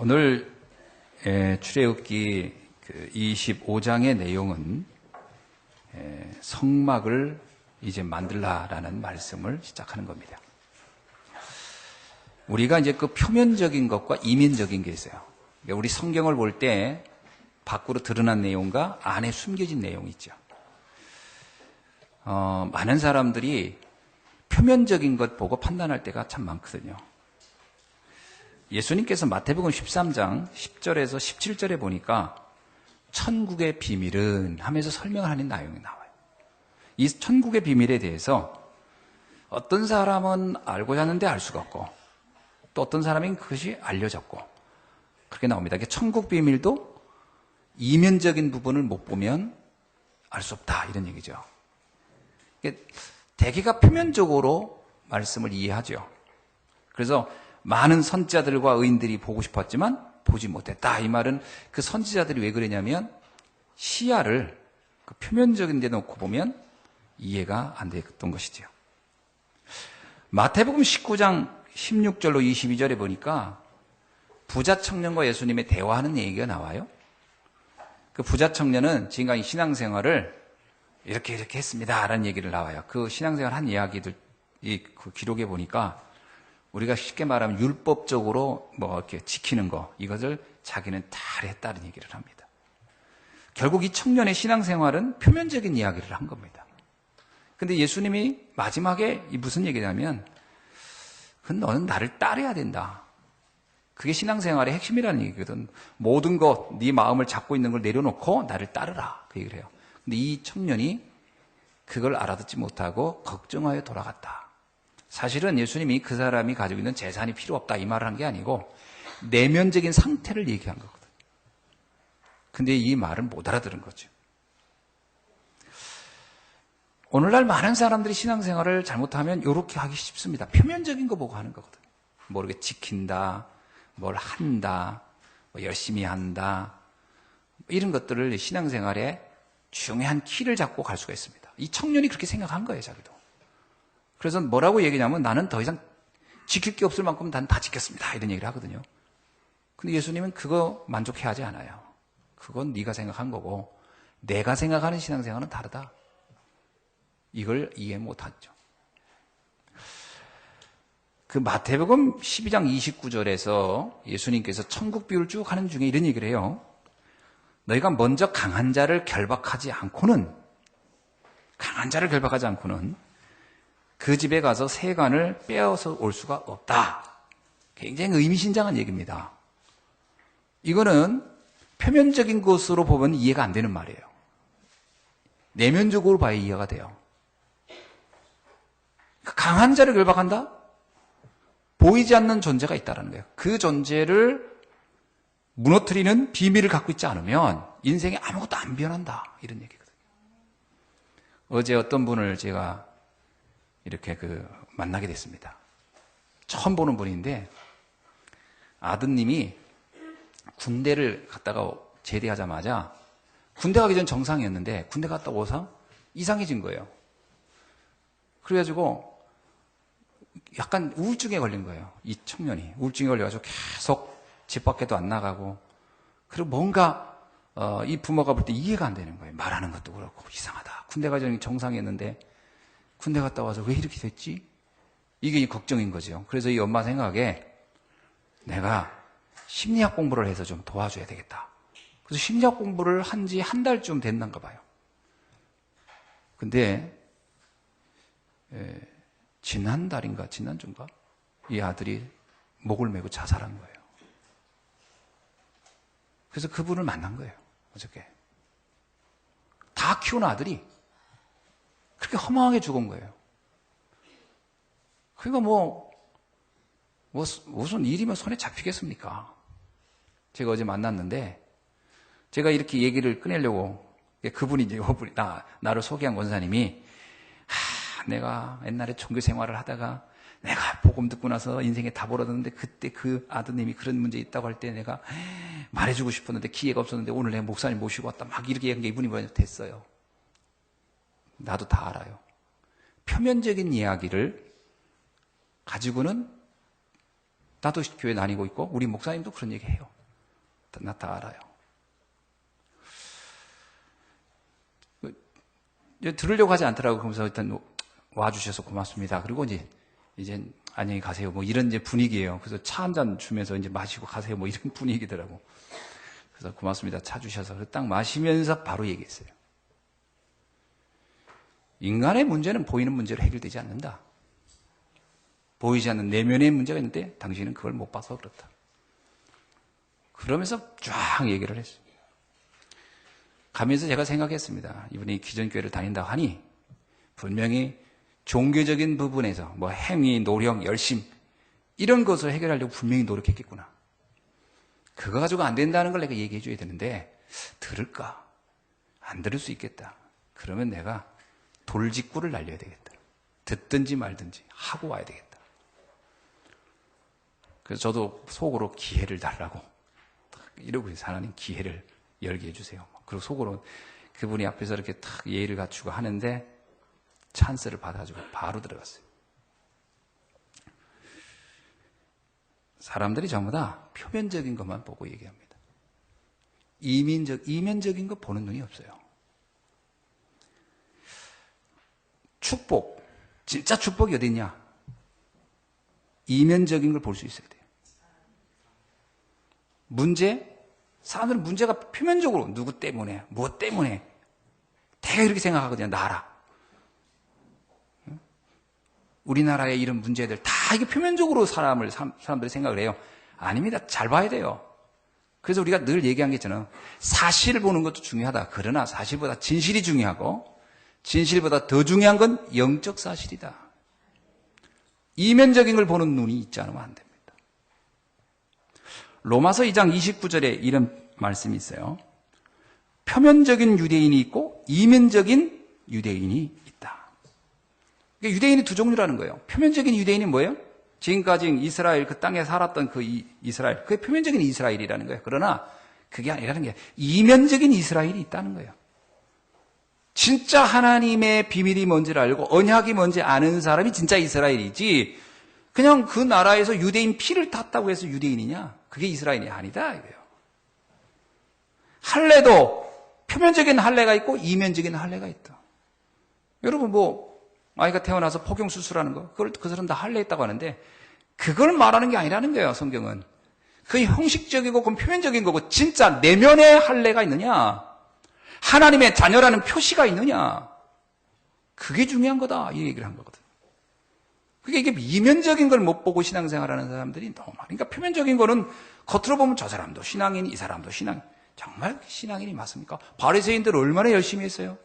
오늘 출애굽기 25장의 내용은 성막을 이제 만들라라는 말씀을 시작하는 겁니다. 우리가 이제 그 표면적인 것과 이면적인 게 있어요. 우리 성경을 볼 때 밖으로 드러난 내용과 안에 숨겨진 내용이 있죠. 많은 사람들이 표면적인 것 보고 판단할 때가 참 많거든요. 예수님께서 마태복음 13장 10절에서 17절에 보니까 천국의 비밀은 하면서 설명을 하는 내용이 나와요. 이 천국의 비밀에 대해서 어떤 사람은 알고자 하는데 알 수가 없고 또 어떤 사람은 그것이 알려졌고 그렇게 나옵니다. 천국 비밀도 이면적인 부분을 못 보면 알 수 없다 이런 얘기죠. 대개가 표면적으로 말씀을 이해하죠. 그래서 많은 선지자들과 의인들이 보고 싶었지만 보지 못했다. 이 말은 그 선지자들이 왜 그러냐면 시야를 그 표면적인 데 놓고 보면 이해가 안 됐던 것이죠. 마태복음 19장 16절로 22절에 보니까 부자 청년과 예수님의 대화하는 얘기가 나와요. 그 부자 청년은 지금까지 신앙생활을 이렇게 했습니다 라는 얘기를 나와요. 그 신앙생활 한 이야기들 그 기록에 보니까 우리가 쉽게 말하면 율법적으로 이렇게 지키는 거 이것을 자기는 잘했다는 얘기를 합니다. 결국 이 청년의 신앙생활은 표면적인 이야기를 한 겁니다. 근데 예수님이 마지막에 무슨 얘기냐면 너는 나를 따라야 된다. 그게 신앙생활의 핵심이라는 얘기거든. 모든 것, 네 마음을 잡고 있는 걸 내려놓고 나를 따르라. 그 얘기를 해요. 근데 이 청년이 그걸 알아듣지 못하고 걱정하여 돌아갔다. 사실은 예수님이 그 사람이 가지고 있는 재산이 필요 없다 이 말을 한 게 아니고 내면적인 상태를 얘기한 거거든. 근데 이 말을 못 알아들은 거죠. 오늘날 많은 사람들이 신앙생활을 잘못하면 이렇게 하기 쉽습니다. 표면적인 거 보고 하는 거거든. 이렇게 지킨다, 뭘 한다, 열심히 한다 이런 것들을 신앙생활에 중요한 키를 잡고 갈 수가 있습니다. 이 청년이 그렇게 생각한 거예요, 자기도. 그래서 뭐라고 얘기냐면 나는 더 이상 지킬 게 없을 만큼 난 다 지켰습니다. 이런 얘기를 하거든요. 근데 예수님은 그거 만족해하지 않아요. 그건 네가 생각한 거고 내가 생각하는 신앙생활은 다르다. 이걸 이해 못하죠. 그 마태복음 12장 29절에서 예수님께서 천국 비유를 쭉 하는 중에 이런 얘기를 해요. 너희가 먼저 강한 자를 결박하지 않고는 그 집에 가서 세간을 빼앗아 올 수가 없다. 굉장히 의미심장한 얘기입니다. 이거는 표면적인 것으로 보면 이해가 안 되는 말이에요. 내면적으로 봐야 이해가 돼요. 강한 자를 결박한다? 보이지 않는 존재가 있다는 거예요. 그 존재를 무너뜨리는 비밀을 갖고 있지 않으면 인생에 아무것도 안 변한다. 이런 얘기거든요. 어제 어떤 분을 제가 이렇게 만나게 됐습니다. 처음 보는 분인데 아드님이 군대를 갔다가 제대하자마자 군대 가기 전 정상이었는데 군대 갔다 오서 이상해진 거예요. 그래가지고 약간 우울증에 걸린 거예요. 이 청년이 우울증에 걸려가지고 계속 집 밖에도 안 나가고 그리고 뭔가 이 부모가 볼 때 이해가 안 되는 거예요. 말하는 것도 그렇고 이상하다. 군대 가기 전에 정상이었는데 군대 갔다 와서 왜 이렇게 됐지? 이게 걱정인 거죠. 그래서 이 엄마 생각에 내가 심리학 공부를 해서 좀 도와줘야 되겠다. 그래서 심리학 공부를 한 지 한 달쯤 됐는가 봐요. 근데 지난주인가 이 아들이 목을 메고 자살한 거예요. 그래서 그분을 만난 거예요. 어저께. 다 키운 아들이 그렇게 허망하게 죽은 거예요. 그러니까 무슨 일이면 손에 잡히겠습니까? 제가 어제 만났는데 제가 이렇게 얘기를 꺼내려고 그분이 이제 나를 소개한 권사님이 내가 옛날에 종교 생활을 하다가 내가 복음 듣고 나서 인생에 답 얻었는데 그때 그 아드님이 그런 문제 있다고 할 때 내가 말해주고 싶었는데 기회가 없었는데 오늘 내가 목사님 모시고 왔다 막 이렇게 얘기한 게 이분이 먼저 됐어요. 나도 다 알아요. 표면적인 이야기를 가지고는 나도 교회 다니고 있고 우리 목사님도 그런 얘기 해요. 나 다 알아요. 들으려고 하지 않더라고. 그러면서 일단 와주셔서 고맙습니다. 그리고 이제 안녕히 가세요. 뭐 이런 이제 분위기예요. 그래서 차 한 잔 주면서 이제 마시고 가세요. 뭐 이런 분위기더라고. 그래서 고맙습니다. 차 주셔서 딱 마시면서 바로 얘기했어요. 인간의 문제는 보이는 문제로 해결되지 않는다. 보이지 않는 내면의 문제가 있는데 당신은 그걸 못 봐서 그렇다. 그러면서 쫙 얘기를 했어요. 가면서 제가 생각했습니다. 이분이 기존교회를 다닌다고 하니 분명히 종교적인 부분에서 뭐 행위, 노력, 열심 이런 것을 해결하려고 분명히 노력했겠구나. 그거 가지고 안 된다는 걸 내가 얘기해 줘야 되는데 들을까? 안 들을 수 있겠다. 그러면 내가 돌직구를 날려야 되겠다. 듣든지 말든지 하고 와야 되겠다. 그래서 저도 속으로 기회를 달라고 이러고 있어요. 하나님 기회를 열게 해주세요. 그리고 속으로 그분이 앞에서 이렇게 탁 예의를 갖추고 하는데 찬스를 받아주고 바로 들어갔어요. 사람들이 전부 다 표면적인 것만 보고 얘기합니다. 이면적인 거 보는 눈이 없어요. 축복, 진짜 축복이 어디 있냐? 이면적인 걸 볼 수 있어야 돼요. 문제, 사람들은 문제가 표면적으로 누구 때문에, 무엇 때문에 되게 이렇게 생각하거든요. 나라. 우리나라의 이런 문제들 다 이게 표면적으로 사람들이 생각을 해요. 아닙니다. 잘 봐야 돼요. 그래서 우리가 늘 얘기한 게 있잖아요. 사실을 보는 것도 중요하다. 그러나 사실보다 진실이 중요하고 진실보다 더 중요한 건 영적 사실이다. 이면적인 걸 보는 눈이 있지 않으면 안 됩니다. 로마서 2장 29절에 이런 말씀이 있어요. 표면적인 유대인이 있고 이면적인 유대인이 있다. 유대인이 두 종류라는 거예요. 표면적인 유대인이 뭐예요? 지금까지 이스라엘 그 땅에 살았던 그 이스라엘, 그게 표면적인 이스라엘이라는 거예요. 그러나 그게 아니라는 게 이면적인 이스라엘이 있다는 거예요. 진짜 하나님의 비밀이 뭔지를 알고 언약이 뭔지 아는 사람이 진짜 이스라엘이지 그냥 그 나라에서 유대인 피를 탔다고 해서 유대인이냐? 그게 이스라엘이 아니다 이거예요. 할례도 표면적인 할례가 있고 이면적인 할례가 있다. 여러분 아이가 태어나서 포경 수술하는 거 그걸 그 사람 다 할례했다고 하는데 그걸 말하는 게 아니라는 거예요. 성경은. 그게 형식적이고 그건 표면적인 거고 진짜 내면의 할례가 있느냐? 하나님의 자녀라는 표시가 있느냐? 그게 중요한 거다. 이 얘기를 한 거거든. 그게 이게 이면적인 걸 못 보고 신앙생활하는 사람들이 너무 많아. 그러니까 표면적인 거는 qo로 보면 저 사람도 신앙인, 이 사람도 신앙인. 정말 신앙인이 맞습니까? 바리새인들 얼마나 열심히 했어요?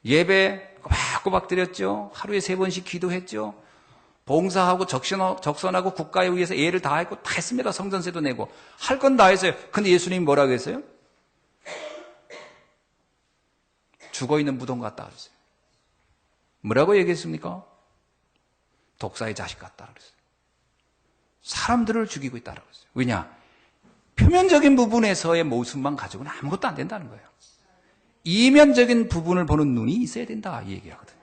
예배 꼬박꼬박 드렸죠. 하루에 3번씩 기도했죠. 봉사하고 적선하고 국가에 위해서 애를 다 했고 다 했습니다. 성전세도 내고 할 건 다 했어요. 근데 예수님이 뭐라고 했어요? 죽어있는 무덤 같다 그랬어요. 뭐라고 얘기했습니까? 독사의 자식 같다 그랬어요. 사람들을 죽이고 있다고 했어요. 왜냐? 표면적인 부분에서의 모습만 가지고는 아무것도 안 된다는 거예요. 이면적인 부분을 보는 눈이 있어야 된다 이 얘기하거든요.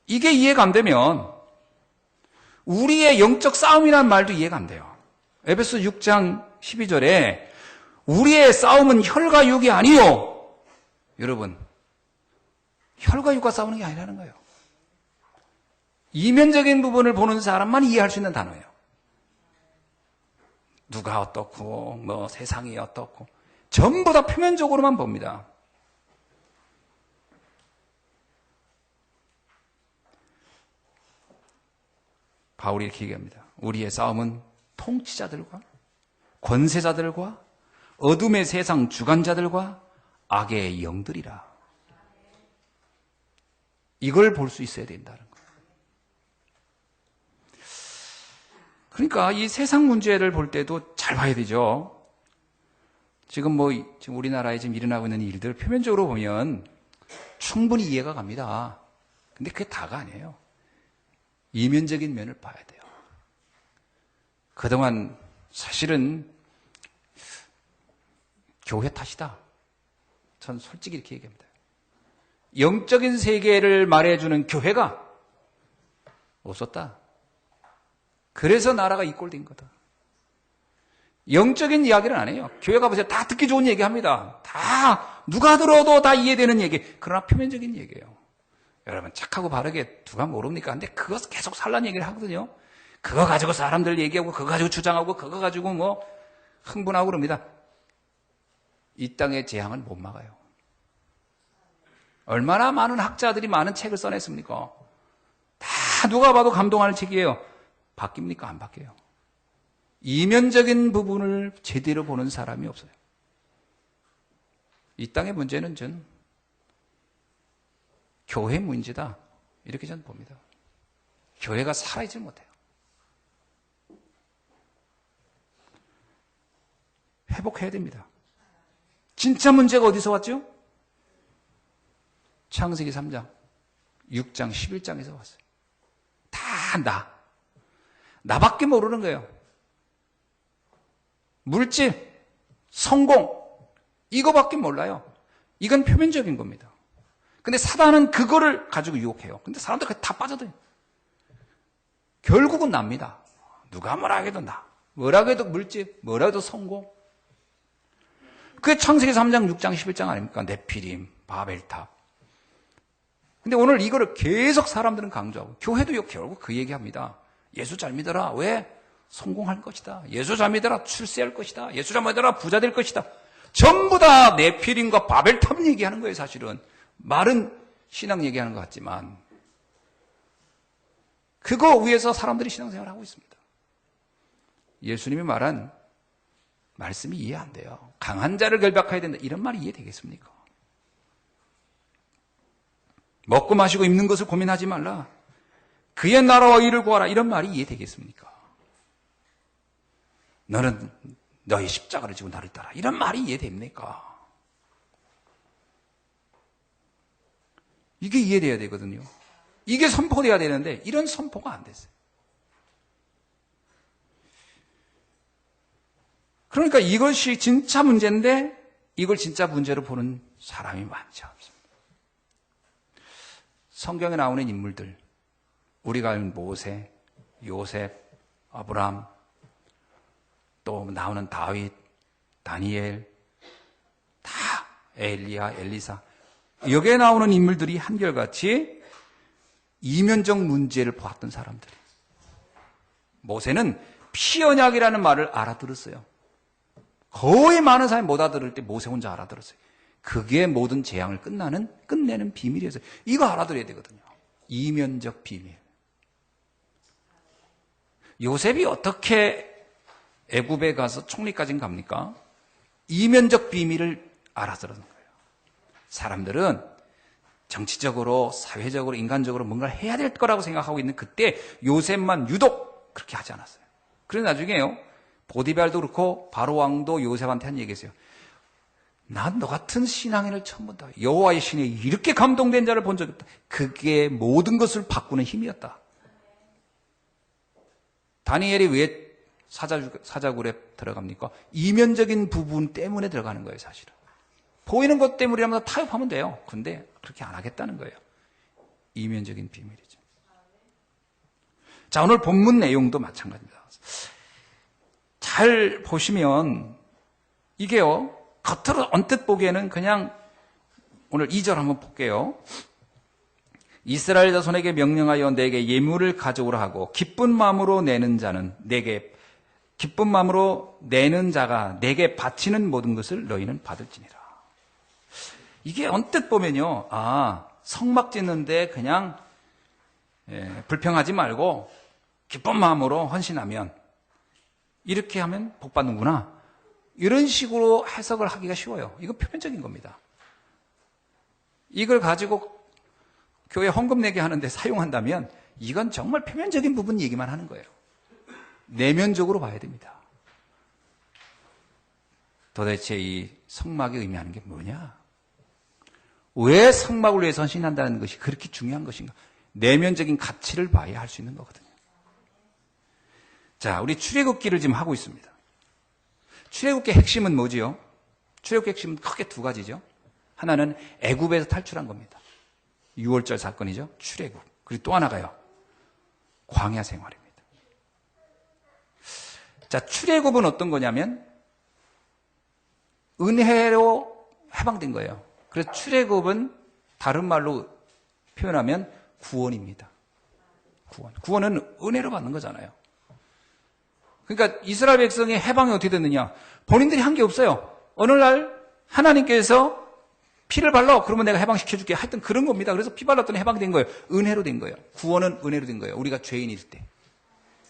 이게 이해가 안 되면 우리의 영적 싸움이라는 말도 이해가 안 돼요. 에베소 6장 12절에 우리의 싸움은 혈과 육이 아니요. 여러분, 혈과 육과 싸우는 게 아니라는 거예요. 이면적인 부분을 보는 사람만 이해할 수 있는 단어예요. 누가 어떻고 세상이 어떻고 전부 다 표면적으로만 봅니다. 바울이 이렇게 얘기합니다. 우리의 싸움은 통치자들과 권세자들과 어둠의 세상 주관자들과 악의 영들이라. 이걸 볼 수 있어야 된다는 거예요. 그러니까 이 세상 문제를 볼 때도 잘 봐야 되죠. 지금 지금 우리나라에 지금 일어나고 있는 일들 표면적으로 보면 충분히 이해가 갑니다. 근데 그게 다가 아니에요. 이면적인 면을 봐야 돼요. 그동안 사실은 교회 탓이다. 전 솔직히 이렇게 얘기합니다. 영적인 세계를 말해주는 교회가 없었다. 그래서 나라가 이 꼴 된 거다. 영적인 이야기는 안 해요. 교회 가보세요. 다 듣기 좋은 얘기 합니다. 다 누가 들어도 다 이해되는 얘기. 그러나 표면적인 얘기예요. 여러분 착하고 바르게 누가 모릅니까? 근데 그거 계속 살란 얘기를 하거든요. 그거 가지고 사람들 얘기하고 그거 가지고 주장하고 그거 가지고 뭐 흥분하고 그럽니다. 이 땅의 재앙을 못 막아요. 얼마나 많은 학자들이 많은 책을 써냈습니까? 다 누가 봐도 감동하는 책이에요. 바뀝니까? 안 바뀌어요. 이면적인 부분을 제대로 보는 사람이 없어요. 이 땅의 문제는 전 교회 문제다. 이렇게 저는 봅니다. 교회가 살아있지 못해요. 회복해야 됩니다. 진짜 문제가 어디서 왔죠? 창세기 3장, 6장, 11장에서 왔어요. 다 나밖에 모르는 거예요. 물질, 성공, 이거밖에 몰라요. 이건 표면적인 겁니다. 근데 사단은 그거를 가지고 유혹해요. 근데 사람들 다 빠져들어요. 결국은 납니다. 누가 뭐라 해도 나. 뭐라 해도 물질, 뭐라 해도 성공. 그게 창세기 3장, 6장, 11장 아닙니까? 네피림, 바벨탑. 근데 오늘 이거를 계속 사람들은 강조하고, 교회도요, 결국 그 얘기합니다. 예수 잘 믿어라. 왜? 성공할 것이다. 예수 잘 믿어라. 출세할 것이다. 예수 잘 믿어라. 부자 될 것이다. 전부 다 네피림과 바벨탑 얘기하는 거예요, 사실은. 말은 신앙 얘기하는 것 같지만, 그거 위에서 사람들이 신앙생활을 하고 있습니다. 예수님이 말한 말씀이 이해 안 돼요. 강한 자를 결박해야 된다. 이런 말이 이해되겠습니까? 먹고 마시고 입는 것을 고민하지 말라. 그의 나라와 의를 구하라. 이런 말이 이해되겠습니까? 너는 너의 십자가를 지고 나를 따라. 이런 말이 이해됩니까? 이게 이해돼야 되거든요. 이게 선포돼야 되는데 이런 선포가 안 됐어요. 그러니까 이것이 진짜 문제인데 이걸 진짜 문제로 보는 사람이 많지 않습니다. 성경에 나오는 인물들, 우리가 아는 모세, 요셉, 아브람, 또 나오는 다윗, 다니엘, 다 엘리야, 엘리사, 여기에 나오는 인물들이 한결같이 이면적 문제를 보았던 사람들. 모세는 피언약이라는 말을 알아들었어요. 거의 많은 사람이 못 알아들을 때 모세 혼자 알아들었어요. 그게 모든 재앙을 끝내는 비밀이었어요. 이거 알아들어야 되거든요. 이면적 비밀. 요셉이 어떻게 애굽에 가서 총리까지 갑니까? 이면적 비밀을 알아들었는 거예요. 사람들은 정치적으로, 사회적으로, 인간적으로 뭔가를 해야 될 거라고 생각하고 있는 그때 요셉만 유독 그렇게 하지 않았어요. 그래서 나중에요, 보디발도 그렇고 바로 왕도 요셉한테 한 얘기했어요. 난 너 같은 신앙인을 처음 본다. 여호와의 신에 이렇게 감동된 자를 본 적이 없다. 그게 모든 것을 바꾸는 힘이었다. 다니엘이 왜 사자굴에 들어갑니까? 이면적인 부분 때문에 들어가는 거예요, 사실은. 보이는 것 때문이라면 타협하면 돼요. 근데 그렇게 안 하겠다는 거예요. 이면적인 비밀이죠. 자, 오늘 본문 내용도 마찬가지입니다. 잘 보시면 이게요, 겉으로 언뜻 보기에는 그냥 오늘 2절 한번 볼게요. 이스라엘 자손에게 명령하여 내게 예물을 가져오라 하고 기쁜 마음으로 내는 자가 내게 바치는 모든 것을 너희는 받을지니라. 이게 언뜻 보면요, 성막 짓는데 그냥 불평하지 말고 기쁜 마음으로 헌신하면 이렇게 하면 복 받는구나. 이런 식으로 해석을 하기가 쉬워요. 이거 표면적인 겁니다. 이걸 가지고 교회 헌금 내게 하는데 사용한다면 이건 정말 표면적인 부분 얘기만 하는 거예요. 내면적으로 봐야 됩니다. 도대체 이 성막이 의미하는 게 뭐냐? 왜 성막을 위해서 헌신한다는 것이 그렇게 중요한 것인가? 내면적인 가치를 봐야 할 수 있는 거거든요. 자, 우리 출애굽기를 지금 하고 있습니다. 출애굽기의 핵심은 뭐지요? 출애굽기의 핵심은 크게 두 가지죠. 하나는 애굽에서 탈출한 겁니다. 6월절 사건이죠. 출애굽. 그리고 또 하나가요, 광야 생활입니다. 자, 출애굽은 어떤 거냐면 은혜로 해방된 거예요. 그래서 출애굽은 다른 말로 표현하면 구원입니다. 구원은 은혜로 받는 거잖아요. 그러니까 이스라엘 백성의 해방이 어떻게 됐느냐? 본인들이 한 게 없어요. 어느 날 하나님께서 피를 발라 그러면 내가 해방시켜줄게. 하여튼 그런 겁니다. 그래서 피 발랐더니 해방된 거예요. 은혜로 된 거예요. 구원은 은혜로 된 거예요. 우리가 죄인일 때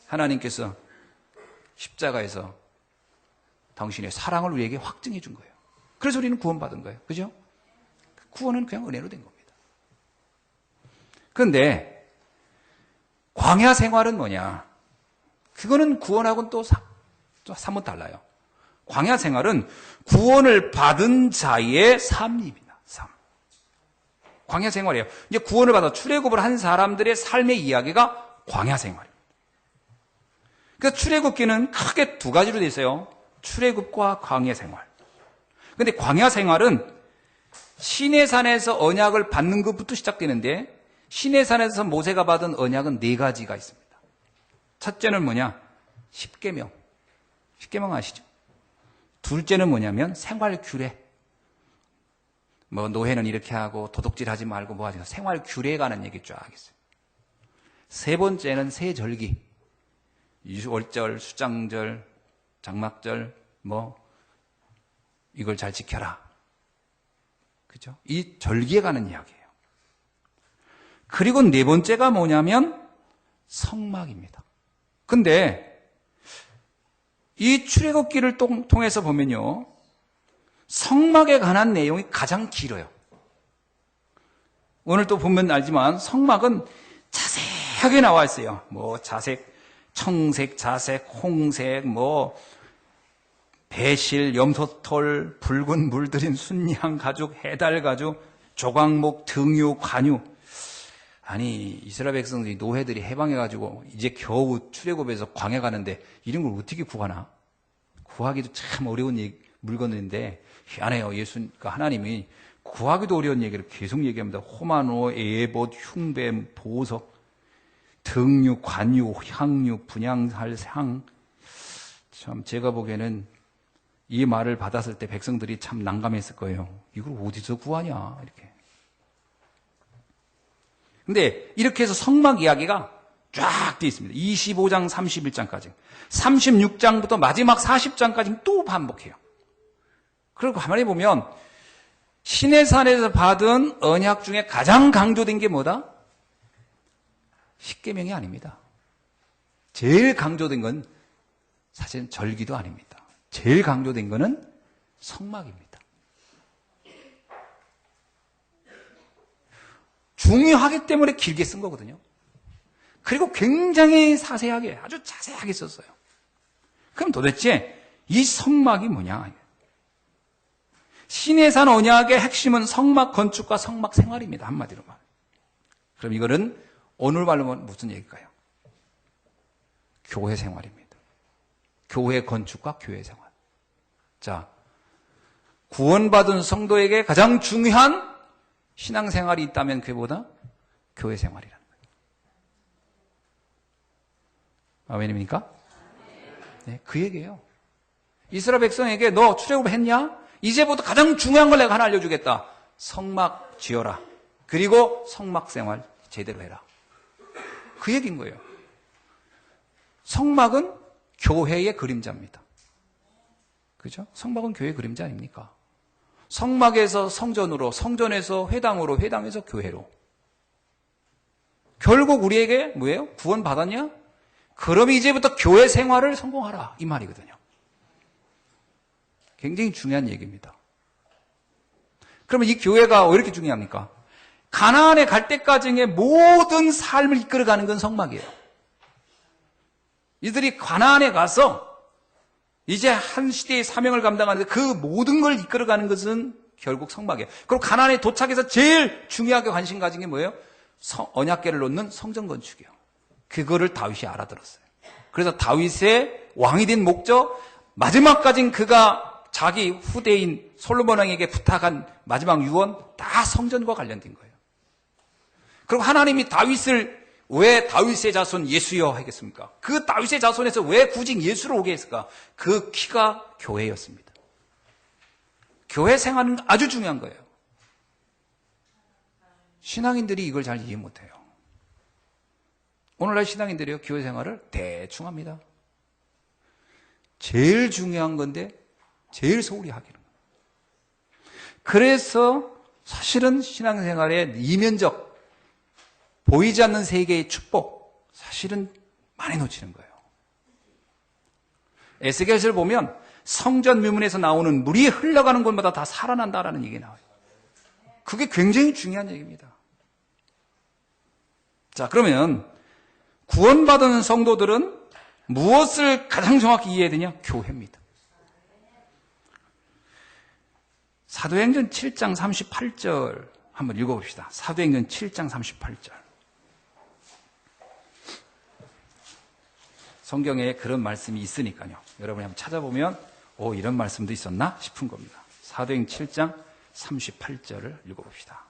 하나님께서 십자가에서 당신의 사랑을 우리에게 확증해 준 거예요. 그래서 우리는 구원받은 거예요. 그죠? 구원은 그냥 은혜로 된 겁니다. 그런데 광야 생활은 뭐냐? 그거는 구원하고는 또 사뭇 달라요. 광야 생활은 구원을 받은 자의 삶입니다. 삶. 광야 생활이에요. 이제 구원을 받아 출애굽을 한 사람들의 삶의 이야기가 광야 생활입니다. 그래서 출애굽기는 크게 두 가지로 되어 있어요. 출애굽과 광야 생활. 근데 광야 생활은 시내산에서 언약을 받는 것부터 시작되는데 시내산에서 모세가 받은 언약은 네 가지가 있습니다. 첫째는 뭐냐? 십계명. 십계명 아시죠? 둘째는 뭐냐면 생활 규례. 뭐 노예는 이렇게 하고 도둑질하지 말고 뭐 하지 생활 규례에 관한 얘기 쫙 있어요. 세 번째는 세 절기. 월절, 수장절, 장막절 뭐 이걸 잘 지켜라. 그죠? 이 절기에 관한 이야기예요. 그리고 네 번째가 뭐냐면 성막입니다. 근데 이 출애굽기를 통해서 보면요. 성막에 관한 내용이 가장 길어요. 오늘 또 보면 알지만 성막은 자세하게 나와 있어요. 뭐 자색, 청색, 자색, 홍색, 뭐 배실, 염소털, 붉은 물들인 순양 가죽, 해달 가죽, 조각목, 등유, 관유. 아니 이스라엘 백성들이 노예들이 해방해가지고 이제 겨우 출애굽에서 광야 가는데 이런 걸 어떻게 구하나? 구하기도 참 어려운 물건인데 희한해요. 그러니까 하나님이 구하기도 어려운 얘기를 계속 얘기합니다. 호마노, 에봇, 흉뱀, 보석, 등유, 관유, 향유, 분향할 향. 참 제가 보기에는 이 말을 받았을 때 백성들이 참 난감했을 거예요. 이걸 어디서 구하냐 이렇게. 근데 이렇게 해서 성막 이야기가 쫙 되어 있습니다. 25장, 31장까지. 36장부터 마지막 40장까지 또 반복해요. 그리고 가만히 보면 시내산에서 받은 언약 중에 가장 강조된 게 뭐다? 십계명이 아닙니다. 제일 강조된 건 사실은 절기도 아닙니다. 제일 강조된 거는 성막입니다. 중요하기 때문에 길게 쓴 거거든요. 그리고 굉장히 자세하게, 아주 자세하게 썼어요. 그럼 도대체 이 성막이 뭐냐? 시내산 언약의 핵심은 성막 건축과 성막 생활입니다. 한마디로 말. 그럼 이거는 오늘 말로 무슨 얘기일까요? 교회 생활입니다. 교회 건축과 교회 생활. 자, 구원받은 성도에게 가장 중요한 신앙생활이 있다면 그게 뭐다? 교회 생활이라는 거예요. 아멘입니까? 네, 그 얘기예요. 이스라엘 백성에게 너 출애굽 했냐? 이제부터 가장 중요한 걸 내가 하나 알려주겠다. 성막 지어라. 그리고 성막 생활 제대로 해라. 그 얘기인 거예요. 성막은 교회의 그림자입니다. 그죠? 성막은 교회의 그림자 아닙니까? 성막에서 성전으로, 성전에서 회당으로, 회당에서 교회로. 결국 우리에게 뭐예요? 구원 받았냐? 그럼 이제부터 교회 생활을 성공하라. 이 말이거든요. 굉장히 중요한 얘기입니다. 그러면 이 교회가 왜 이렇게 중요합니까? 가나안에 갈 때까지의 모든 삶을 이끌어가는 건 성막이에요. 이들이 가나안에 가서 이제 한 시대의 사명을 감당하는데 그 모든 걸 이끌어가는 것은 결국 성막이에요. 그리고 가나안에 도착해서 제일 중요하게 관심 가진 게 뭐예요? 언약궤를 놓는 성전 건축이에요. 그거를 다윗이 알아들었어요. 그래서 다윗의 왕이 된 목적, 마지막까지는 그가 자기 후대인 솔로몬 왕에게 부탁한 마지막 유언 다 성전과 관련된 거예요. 그리고 하나님이 다윗을 왜 다윗의 자손 예수여 하겠습니까? 그 다윗의 자손에서 왜 굳이 예수를 오게 했을까? 그 키가 교회였습니다. 교회 생활은 아주 중요한 거예요. 신앙인들이 이걸 잘 이해 못해요. 오늘날 신앙인들이요, 교회 생활을 대충 합니다. 제일 중요한 건데 제일 소홀히 하기는 거예요. 그래서 사실은 신앙생활의 이면적, 보이지 않는 세계의 축복, 사실은 많이 놓치는 거예요. 에스겔서를 보면 성전 묘문에서 나오는 물이 흘러가는 곳마다 다 살아난다라는 얘기가 나와요. 그게 굉장히 중요한 얘기입니다. 자, 그러면 구원받은 성도들은 무엇을 가장 정확히 이해해야 되냐? 교회입니다. 사도행전 7장 38절 한번 읽어봅시다. 사도행전 7장 38절. 성경에 그런 말씀이 있으니까요. 여러분이 한번 찾아보면 이런 말씀도 있었나 싶은 겁니다. 사도행 7장 38절을 읽어봅시다.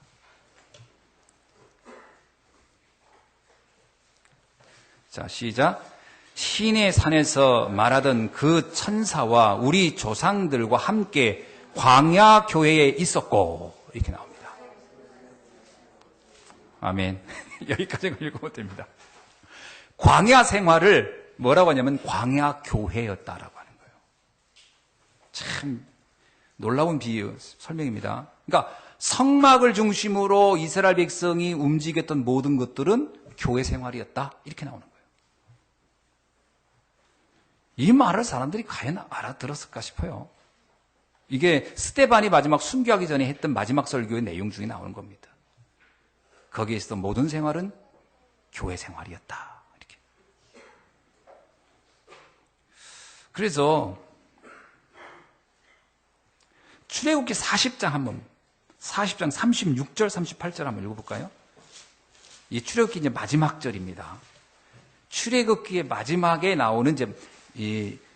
자, 시작. 시내 산에서 말하던 그 천사와 우리 조상들과 함께 광야 교회에 있었고, 이렇게 나옵니다. 아멘. 여기까지만 읽으면 됩니다. 광야 생활을 뭐라고 하냐면 광야 교회였다라고 하는 거예요. 참 놀라운 비유, 설명입니다. 그러니까 성막을 중심으로 이스라엘 백성이 움직였던 모든 것들은 교회 생활이었다, 이렇게 나오는 거예요. 이 말을 사람들이 과연 알아들었을까 싶어요. 이게 스데반이 마지막 순교하기 전에 했던 마지막 설교의 내용 중에 나오는 겁니다. 거기에 있었던 모든 생활은 교회 생활이었다, 이렇게. 그래서 출애굽기 40장 36절 38절 한번 읽어볼까요? 이 출애굽기 이제 마지막 절입니다. 출애굽기의 마지막에 나오는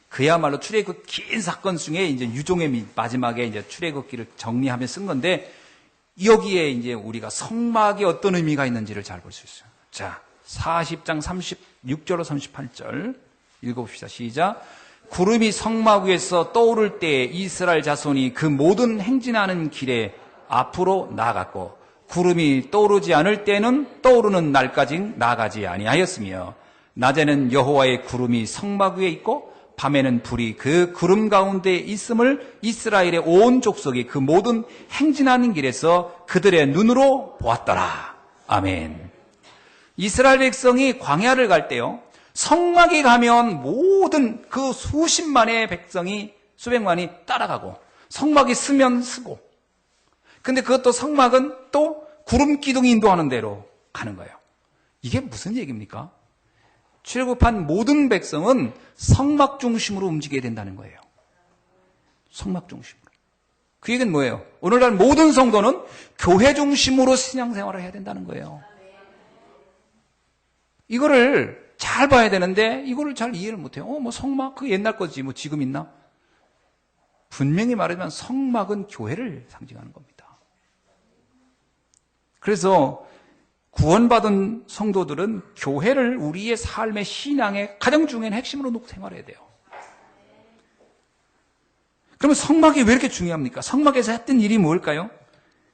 그야말로 출애굽 긴 사건 중에 이제 유종의 마지막에 이제 출애굽기를 정리하며 쓴 건데, 여기에 이제 우리가 성막이 어떤 의미가 있는지를 잘 볼 수 있어요. 자, 40장 36절로 38절 읽어봅시다. 시작. 구름이 성막 위에서 떠오를 때 이스라엘 자손이 그 모든 행진하는 길에 앞으로 나아갔고, 구름이 떠오르지 않을 때는 떠오르는 날까지 나아가지 아니하였으며, 낮에는 여호와의 구름이 성막 위에 있고 밤에는 불이 그 구름 가운데 있음을 이스라엘의 온 족속이 그 모든 행진하는 길에서 그들의 눈으로 보았더라. 아멘. 이스라엘 백성이 광야를 갈 때요, 성막에 가면 모든 그 수십만의 백성이, 수백만이 따라가고, 성막이 쓰면 쓰고, 근데 그것도 성막은 또 구름 기둥이 인도하는 대로 가는 거예요. 이게 무슨 얘기입니까? 출애굽한 모든 백성은 성막 중심으로 움직여야 된다는 거예요. 성막 중심으로. 그 얘기는 뭐예요? 오늘날 모든 성도는 교회 중심으로 신앙생활을 해야 된다는 거예요. 이거를 잘 봐야 되는데 이거를 잘 이해를 못해요. 뭐 성막 그 옛날 거지 뭐 지금 있나? 분명히 말하지만 성막은 교회를 상징하는 겁니다. 그래서 구원받은 성도들은 교회를 우리의 삶의 신앙의 가장 중요한 핵심으로 놓고 생활해야 돼요. 그러면 성막이 왜 이렇게 중요합니까? 성막에서 했던 일이 뭘까요?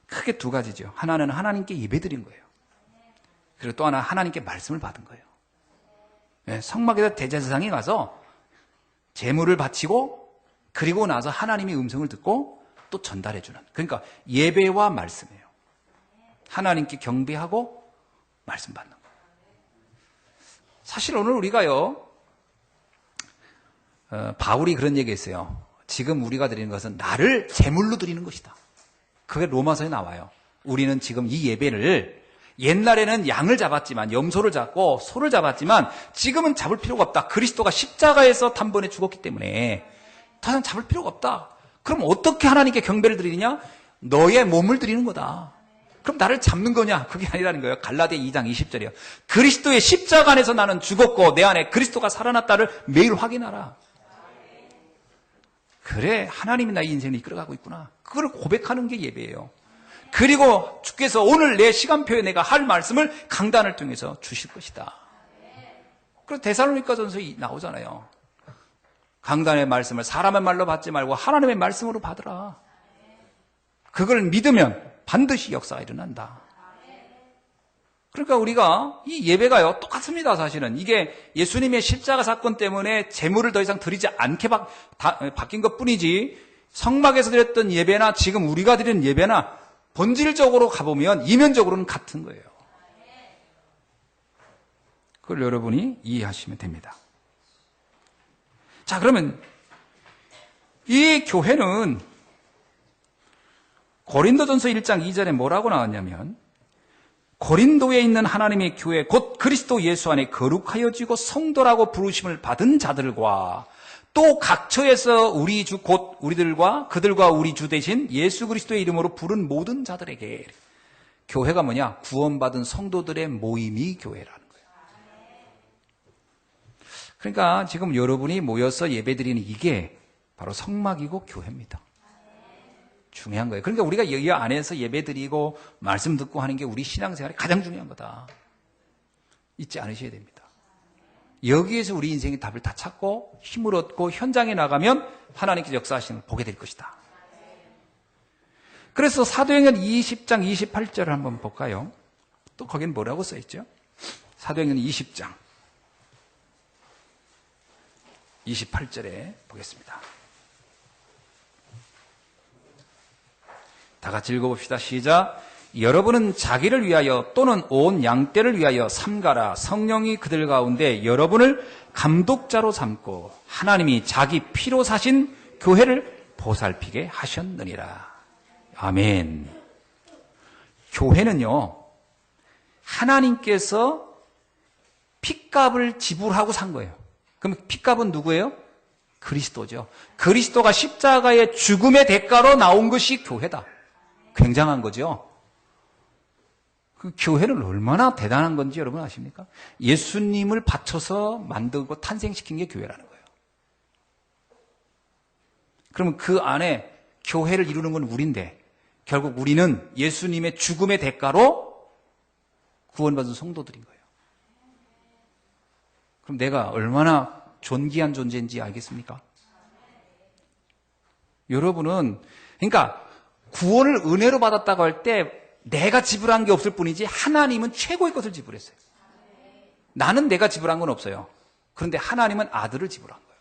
크게 두 가지죠. 하나는 하나님께 예배드린 거예요. 그리고 또 하나 하나님께 말씀을 받은 거예요. 네, 성막에서 대제사장이 가서 제물을 바치고 그리고 나서 하나님의 음성을 듣고 또 전달해주는, 그러니까 예배와 말씀이에요. 하나님께 경배하고 말씀 받는 거예요. 사실 오늘 우리가요, 바울이 그런 얘기했어요. 지금 우리가 드리는 것은 나를 제물로 드리는 것이다. 그게 로마서에 나와요. 우리는 지금 이 예배를, 옛날에는 양을 잡았지만, 염소를 잡고 소를 잡았지만 지금은 잡을 필요가 없다. 그리스도가 십자가에서 단번에 죽었기 때문에 더 이상 잡을 필요가 없다. 그럼 어떻게 하나님께 경배를 드리느냐? 너의 몸을 드리는 거다. 그럼 나를 잡는 거냐? 그게 아니라는 거예요. 갈라디아 2장 20절이요. 그리스도의 십자가 안에서 나는 죽었고 내 안에 그리스도가 살아났다를 매일 확인하라. 그래, 하나님이 나의 인생을 이끌어가고 있구나. 그걸 고백하는 게 예배예요. 그리고 주께서 오늘 내 시간표에 내가 할 말씀을 강단을 통해서 주실 것이다. 그래서 데살로니가전서 나오잖아요. 강단의 말씀을 사람의 말로 받지 말고 하나님의 말씀으로 받으라. 그걸 믿으면 반드시 역사가 일어난다. 그러니까 우리가 이 예배가요 똑같습니다. 사실은 이게 예수님의 십자가 사건 때문에 제물을 더 이상 드리지 않게 바뀐 것뿐이지, 성막에서 드렸던 예배나 지금 우리가 드리는 예배나 본질적으로 가보면 이면적으로는 같은 거예요. 그걸 여러분이 이해하시면 됩니다. 자, 그러면 이 교회는 고린도전서 1장 2절에 뭐라고 나왔냐면, 고린도에 있는 하나님의 교회 곧 그리스도 예수 안에 거룩하여지고 성도라고 부르심을 받은 자들과 또 각처에서 우리 주 곧 우리들과 그들과 우리 주 대신 예수 그리스도의 이름으로 부른 모든 자들에게. 교회가 뭐냐? 구원받은 성도들의 모임이 교회라는 거예요. 그러니까 지금 여러분이 모여서 예배드리는 이게 바로 성막이고 교회입니다. 중요한 거예요. 그러니까 우리가 이 안에서 예배드리고 말씀 듣고 하는 게 우리 신앙생활이 가장 중요한 거다. 잊지 않으셔야 됩니다. 여기에서 우리 인생의 답을 다 찾고 힘을 얻고 현장에 나가면 하나님께서 역사하시는 걸 보게 될 것이다. 그래서 사도행전 20장 28절을 한번 볼까요? 또 거기는 뭐라고 써있죠? 사도행전 20장 28절에 보겠습니다. 다 같이 읽어봅시다. 시작. 여러분은 자기를 위하여 또는 온 양떼를 위하여 삼가라. 성령이 그들 가운데 여러분을 감독자로 삼고 하나님이 자기 피로 사신 교회를 보살피게 하셨느니라. 아멘. 교회는요, 하나님께서 핏값을 지불하고 산 거예요. 그럼 핏값은 누구예요? 그리스도죠. 그리스도가 십자가의 죽음의 대가로 나온 것이 교회다. 굉장한 거죠. 그 교회는 얼마나 대단한 건지 여러분 아십니까? 예수님을 바쳐서 만들고 탄생시킨 게 교회라는 거예요. 그러면 그 안에 교회를 이루는 건 우리인데 결국 우리는 예수님의 죽음의 대가로 구원받은 성도들인 거예요. 그럼 내가 얼마나 존귀한 존재인지 알겠습니까? 여러분은 그러니까 구원을 은혜로 받았다고 할 때 내가 지불한 게 없을 뿐이지 하나님은 최고의 것을 지불했어요. 나는 내가 지불한 건 없어요. 그런데 하나님은 아들을 지불한 거예요.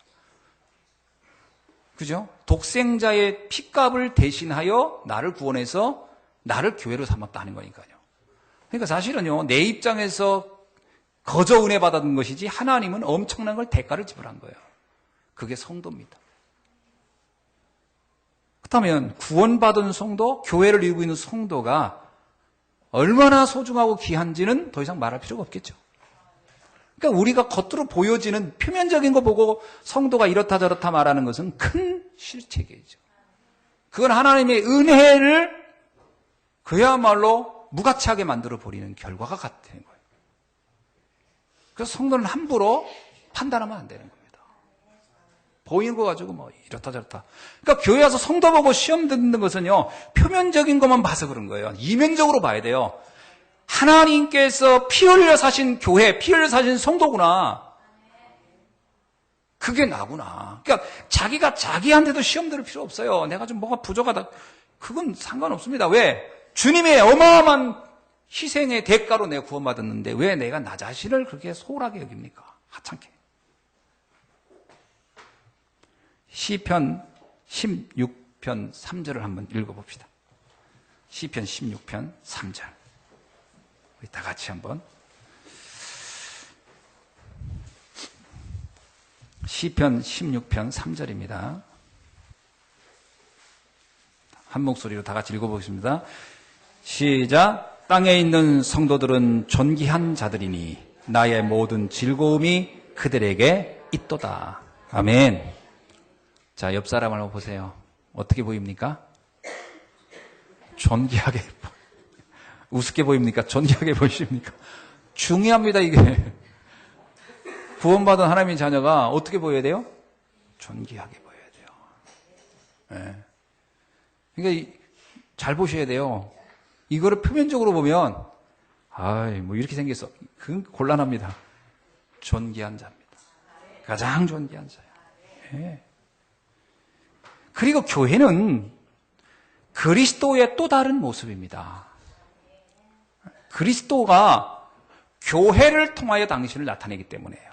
그죠? 독생자의 핏값을 대신하여 나를 구원해서 나를 교회로 삼았다 하는 거니까요. 그러니까 사실은요, 내 입장에서 거저 은혜 받았던 것이지 하나님은 엄청난 걸 대가를 지불한 거예요. 그게 성도입니다. 그렇다면 구원받은 성도, 교회를 이루고 있는 성도가 얼마나 소중하고 귀한지는 더 이상 말할 필요가 없겠죠. 그러니까 우리가 겉으로 보여지는 표면적인 거 보고 성도가 이렇다 저렇다 말하는 것은 큰 실책이죠. 그건 하나님의 은혜를 그야말로 무가치하게 만들어 버리는 결과가 같은 거예요. 그래서 성도는 함부로 판단하면 안 되는 겁니다. 보이는 거 가지고 뭐 이렇다 저렇다. 그러니까 교회 와서 성도 보고 시험 듣는 것은요, 표면적인 것만 봐서 그런 거예요. 이면적으로 봐야 돼요. 하나님께서 피 흘려 사신 교회, 피 흘려 사신 성도구나. 그게 나구나. 그러니까 자기가 자기한테도 시험 들을 필요 없어요. 내가 좀 뭐가 부족하다. 그건 상관없습니다. 왜? 주님의 어마어마한 희생의 대가로 내가 구원받았는데 왜 내가 나 자신을 그렇게 소홀하게 여깁니까? 하찮게. 시편 16편 3절을 한번 읽어봅시다. 시편 16편 3절. 우리 다 같이 한번. 시편 16편 3절입니다. 한 목소리로 다 같이 읽어보겠습니다. 시작. 땅에 있는 성도들은 존귀한 자들이니 나의 모든 즐거움이 그들에게 있도다. 아멘. 자, 옆 사람 한번 보세요. 어떻게 보입니까? 존귀하게, 우습게 보입니까? 존귀하게 보이십니까? 중요합니다, 이게. 구원받은 하나님의 자녀가 어떻게 보여야 돼요? 존귀하게 보여야 돼요. 네. 그러니까 잘 보셔야 돼요. 이거를 표면적으로 보면 뭐 이렇게 생겼어. 그건 곤란합니다. 존귀한 자입니다. 가장 존귀한 자예요. 예. 그리고 교회는 그리스도의 또 다른 모습입니다. 그리스도가 교회를 통하여 당신을 나타내기 때문에요.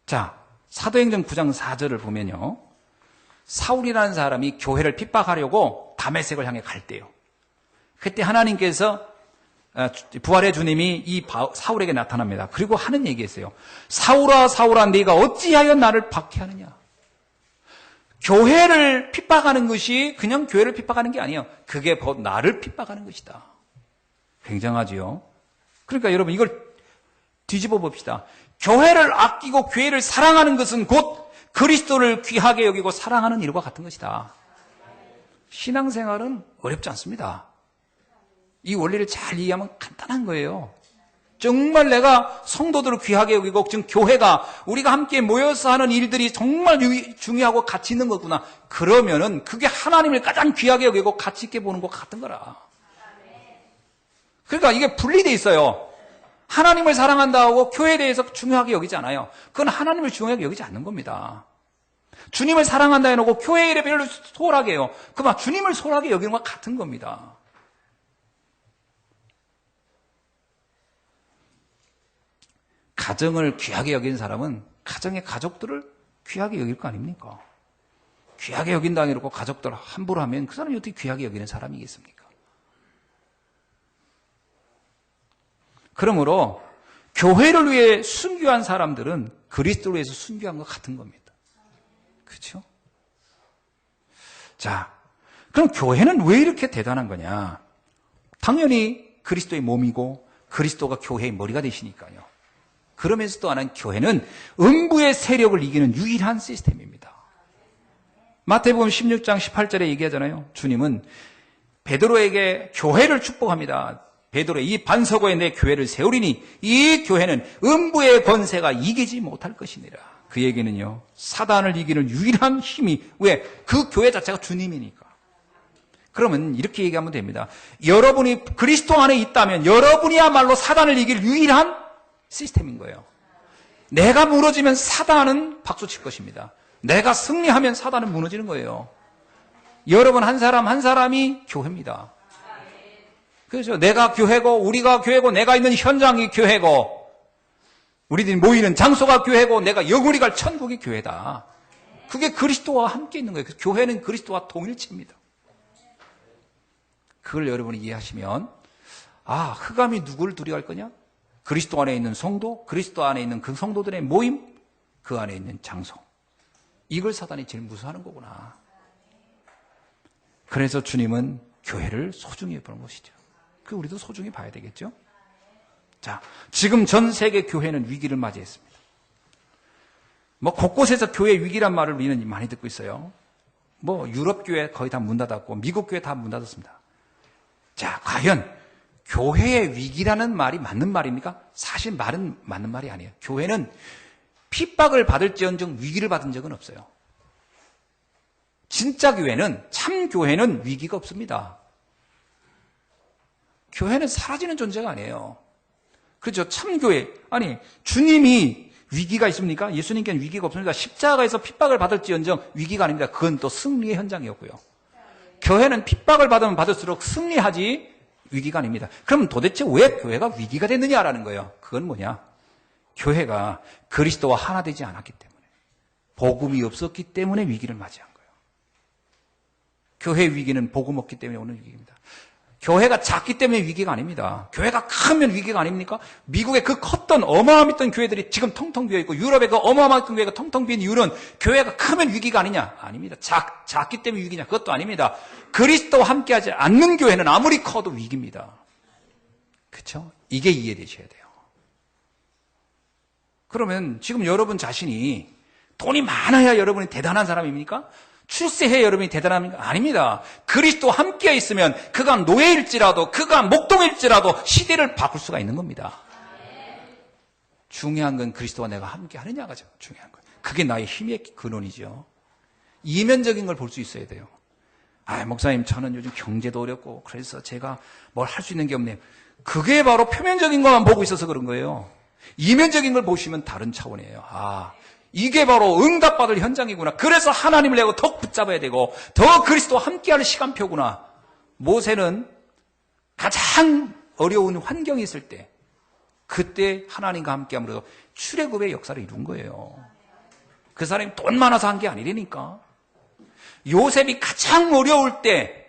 자, 사도행전 9장 4절을 보면요. 사울이라는 사람이 교회를 핍박하려고 다메섹을 향해 갈 때요. 그때 하나님께서 부활의 주님이 이 사울에게 나타납니다. 그리고 하는 얘기였어요. 사울아 사울아 네가 어찌하여 나를 박해하느냐. 교회를 핍박하는 것이 그냥 교회를 핍박하는 게 아니에요. 그게 곧 나를 핍박하는 것이다. 굉장하지요. 그러니까 여러분 이걸 뒤집어 봅시다. 교회를 아끼고 교회를 사랑하는 것은 곧 그리스도를 귀하게 여기고 사랑하는 일과 같은 것이다. 신앙생활은 어렵지 않습니다. 이 원리를 잘 이해하면 간단한 거예요. 정말 내가 성도들을 귀하게 여기고 지금 교회가 우리가 함께 모여서 하는 일들이 정말 중요하고 가치 있는 거구나. 그러면은 그게 하나님을 가장 귀하게 여기고 가치 있게 보는 것 같은 거라. 그러니까 이게 분리돼 있어요. 하나님을 사랑한다고 교회에 대해서 중요하게 여기지 않아요. 그건 하나님을 중요하게 여기지 않는 겁니다. 주님을 사랑한다 해놓고 교회 일에 별로 소홀하게 해요. 그만 주님을 소홀하게 여기는 것 같은 겁니다. 가정을 귀하게 여기는 사람은 가정의 가족들을 귀하게 여길 거 아닙니까? 귀하게 여긴다 해놓고 가족들 함부로 하면 그 사람이 어떻게 귀하게 여기는 사람이겠습니까? 그러므로 교회를 위해 순교한 사람들은 그리스도를 위해서 순교한 것 같은 겁니다. 그렇죠? 자, 그럼 교회는 왜 이렇게 대단한 거냐? 당연히 그리스도의 몸이고 그리스도가 교회의 머리가 되시니까요. 그러면서 또 하나는 교회는 음부의 세력을 이기는 유일한 시스템입니다. 마태복음 16장 18절에 얘기하잖아요. 주님은 베드로에게 교회를 축복합니다. 베드로 이 반석고에 내 교회를 세우리니 이 교회는 음부의 권세가 이기지 못할 것이니라. 그 얘기는요, 사단을 이기는 유일한 힘이, 왜? 그 교회 자체가 주님이니까. 그러면 이렇게 얘기하면 됩니다. 여러분이 그리스도 안에 있다면 여러분이야말로 사단을 이길 유일한 시스템인 거예요. 내가 무너지면 사단은 박수칠 것입니다. 내가 승리하면 사단은 무너지는 거예요. 여러분 한 사람 한 사람이 교회입니다. 그렇죠. 내가 교회고 우리가 교회고 내가 있는 현장이 교회고 우리들이 모이는 장소가 교회고 내가 영원히 갈 천국이 교회다. 그게 그리스도와 함께 있는 거예요. 교회는 그리스도와 동일체입니다. 그걸 여러분이 이해하시면 흑암이 누구를 두려워할 거냐? 그리스도 안에 있는 성도, 그리스도 안에 있는 그 성도들의 모임, 그 안에 있는 장소. 이걸 사단이 제일 무서워하는 거구나. 그래서 주님은 교회를 소중히 보는 것이죠. 우리도 소중히 봐야 되겠죠? 자, 지금 전 세계 교회는 위기를 맞이했습니다. 곳곳에서 교회 위기란 말을 우리는 많이 듣고 있어요. 유럽 교회 거의 다 문 닫았고, 미국 교회 다 문 닫았습니다. 자, 과연 교회의 위기라는 말이 맞는 말입니까? 사실 말은 맞는 말이 아니에요. 교회는 핍박을 받을지언정 위기를 받은 적은 없어요. 진짜 교회는, 참 교회는 위기가 없습니다. 교회는 사라지는 존재가 아니에요. 그렇죠? 참교회. 아니, 주님이 위기가 있습니까? 예수님께는 위기가 없습니다. 십자가에서 핍박을 받을지언정 위기가 아닙니다. 그건 또 승리의 현장이었고요. 교회는 핍박을 받으면 받을수록 승리하지 위기가 아닙니다. 그럼 도대체 왜 교회가 위기가 됐느냐라는 거예요. 그건 뭐냐? 교회가 그리스도와 하나 되지 않았기 때문에, 복음이 없었기 때문에 위기를 맞이한 거예요. 교회의 위기는 복음 없기 때문에 오는 위기입니다. 교회가 작기 때문에 위기가 아닙니다. 교회가 크면 위기가 아닙니까? 미국의 그 컸던 어마어마했던 교회들이 지금 텅텅 비어있고 유럽의 그 어마어마했던 교회가 텅텅 비인 이유는 교회가 크면 위기가 아니냐? 아닙니다. 작기 때문에 위기냐? 그것도 아닙니다. 그리스도와 함께하지 않는 교회는 아무리 커도 위기입니다. 그렇죠? 이게 이해되셔야 돼요. 그러면 지금 여러분 자신이 돈이 많아야 여러분이 대단한 사람입니까? 출세해 여러분이 대단합니까? 아닙니다. 그리스도와 함께 있으면 그가 노예일지라도 그가 목동일지라도 시대를 바꿀 수가 있는 겁니다. 중요한 건 그리스도와 내가 함께 하느냐가 중요한 거예요. 그게 나의 힘의 근원이죠. 이면적인 걸 볼 수 있어야 돼요. 목사님, 저는 요즘 경제도 어렵고 그래서 제가 뭘 할 수 있는 게 없네요. 그게 바로 표면적인 것만 보고 있어서 그런 거예요. 이면적인 걸 보시면 다른 차원이에요. 이게 바로 응답받을 현장이구나. 그래서 하나님을 내가 더 붙잡아야 되고 더 그리스도와 함께하는 시간표구나. 모세는 가장 어려운 환경이 있을 때 그때 하나님과 함께함으로써 출애굽의 역사를 이룬 거예요. 그 사람이 돈 많아서 한 게 아니라니까. 요셉이 가장 어려울 때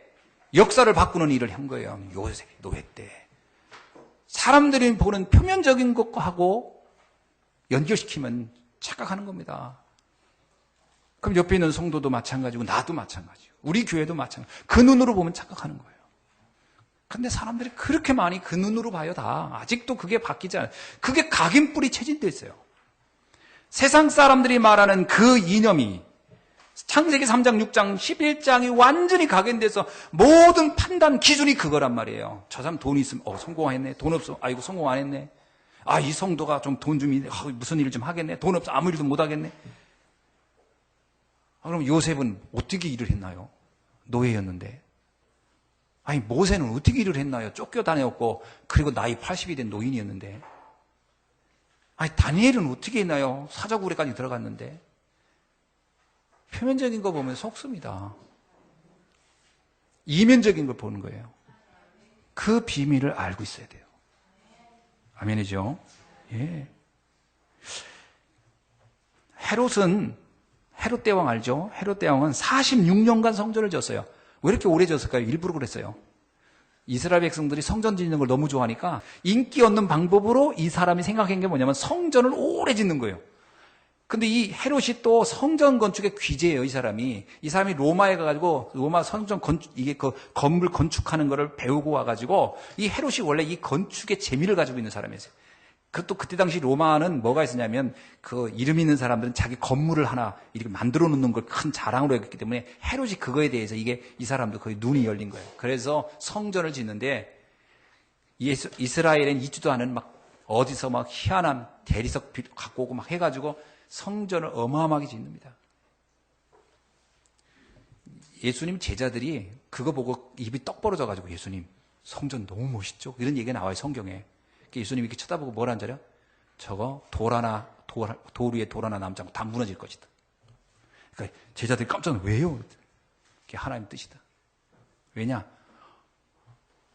역사를 바꾸는 일을 한 거예요. 요셉이 노예 때. 사람들이 보는 표면적인 것하고 연결시키면 착각하는 겁니다. 그럼 옆에 있는 성도도 마찬가지고 나도 마찬가지고 우리 교회도 마찬가지고 그 눈으로 보면 착각하는 거예요. 근데 사람들이 그렇게 많이 그 눈으로 봐요. 다 아직도 그게 바뀌지 않아요. 그게 각인뿔이 체진되어 있어요. 세상 사람들이 말하는 그 이념이 창세기 3장, 6장, 11장이 완전히 각인돼서 모든 판단 기준이 그거란 말이에요. 저 사람 돈이 있으면 성공했네. 돈 없어. 아이고 성공 안 했네. 이 성도가 좀 돈 좀 무슨 일을 좀 하겠네. 돈 없어. 아무 일도 못 하겠네. 그럼 요셉은 어떻게 일을 했나요? 노예였는데. 모세는 어떻게 일을 했나요? 쫓겨다녔고 그리고 나이 80이 된 노인이었는데. 다니엘은 어떻게 했나요? 사자굴에까지 들어갔는데. 표면적인 거 보면 속습니다. 이면적인 걸 보는 거예요. 그 비밀을 알고 있어야 돼요. 아멘이죠? 예. 헤롯 대왕 알죠? 헤롯 대왕은 46년간 성전을 졌어요. 왜 이렇게 오래 졌을까요? 일부러 그랬어요. 이스라엘 백성들이 성전 짓는 걸 너무 좋아하니까 인기 얻는 방법으로 이 사람이 생각한 게 뭐냐면 성전을 오래 짓는 거예요. 근데 이 헤롯이 또 성전 건축의 귀재예요, 이 사람이. 이 사람이 로마에 가가지고, 로마 성전 건축, 이게 그 건물 건축하는 거를 배우고 와가지고, 이 헤롯이 원래 이 건축의 재미를 가지고 있는 사람이었어요. 그것도 그때 당시 로마는 뭐가 있었냐면, 그 이름 있는 사람들은 자기 건물을 하나 이렇게 만들어 놓는 걸 큰 자랑으로 했기 때문에 헤롯이 그거에 대해서 이 사람도 거의 눈이 열린 거예요. 그래서 성전을 짓는데, 이스라엘엔 있지도 않은 어디서 희한한 대리석 갖고 오고 해가지고, 성전을 어마어마하게 짓습니다. 예수님 제자들이 그거 보고 입이 떡 벌어져가지고 예수님 성전 너무 멋있죠? 이런 얘기가 나와요 성경에. 예수님이 이렇게 쳐다보고 뭐라 한자려? 저거 돌 위에 돌 하나 남지 않고 다 무너질 것이다. 그러니까 제자들이 깜짝 놀라 왜요? 그게 하나님 뜻이다. 왜냐?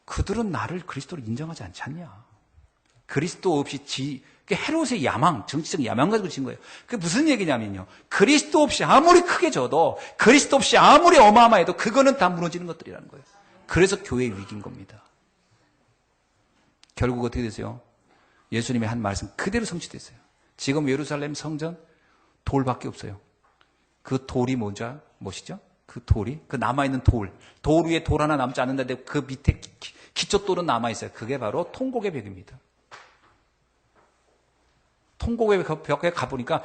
그들은 나를 크리스도로 인정하지 않지 않냐? 그리스도 없이 헤롯의 야망, 정치적 야망 가지고 진 거예요. 그게 무슨 얘기냐면요. 그리스도 없이 아무리 크게 져도, 그리스도 없이 아무리 어마어마해도 그거는 다 무너지는 것들이라는 거예요. 그래서 교회의 위기인 겁니다. 결국 어떻게 됐어요? 예수님의 한 말씀 그대로 성취됐어요. 지금 예루살렘 성전 돌밖에 없어요. 그 돌이 뭐시죠? 그 돌이, 그 남아있는 돌 위에 돌 하나 남지 않는다는데 그 밑에 기초돌은 남아있어요. 그게 바로 통곡의 벽입니다. 통곡의 벽에 가보니까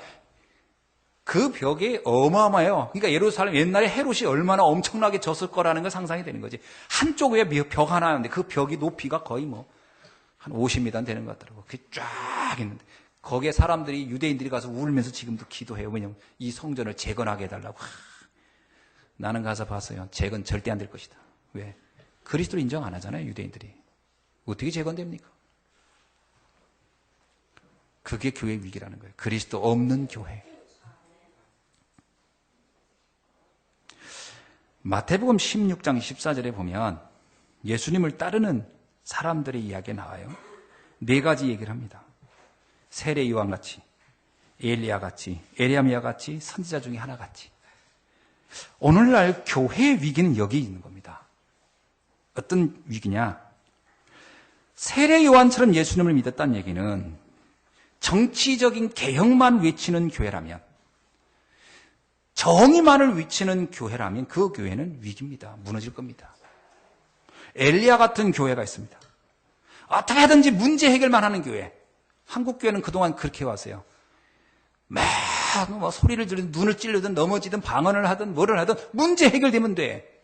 그 벽이 어마어마해요. 그러니까 예루살렘 옛날에 헤롯이 얼마나 엄청나게 졌을 거라는 걸 상상이 되는 거지. 한쪽 위에 벽 하나 하는데 그 벽이 높이가 거의 한 50m 되는 것 같더라고. 그게 쫙 있는데 거기에 사람들이 유대인들이 가서 울면서 지금도 기도해요. 왜냐면 이 성전을 재건하게 해달라고. 나는 가서 봤어요. 재건 절대 안 될 것이다. 왜? 그리스도를 인정 안 하잖아요. 유대인들이. 어떻게 재건됩니까? 그게 교회의 위기라는 거예요. 그리스도 없는 교회. 마태복음 16장 14절에 보면 예수님을 따르는 사람들의 이야기가 나와요. 4가지 얘기를 합니다. 세례 요한같이, 엘리야같이, 에레미야같이, 선지자 중에 하나같이. 오늘날 교회의 위기는 여기 있는 겁니다. 어떤 위기냐? 세례 요한처럼 예수님을 믿었다는 얘기는 정치적인 개혁만 외치는 교회라면, 정의만을 외치는 교회라면 그 교회는 위기입니다. 무너질 겁니다. 엘리야 같은 교회가 있습니다. 어떻게 하든지 문제 해결만 하는 교회. 한국 교회는 그동안 그렇게 왔어요. 막 소리를 지르든 눈을 찔르든 넘어지든 방언을 하든 뭐를 하든 문제 해결되면 돼.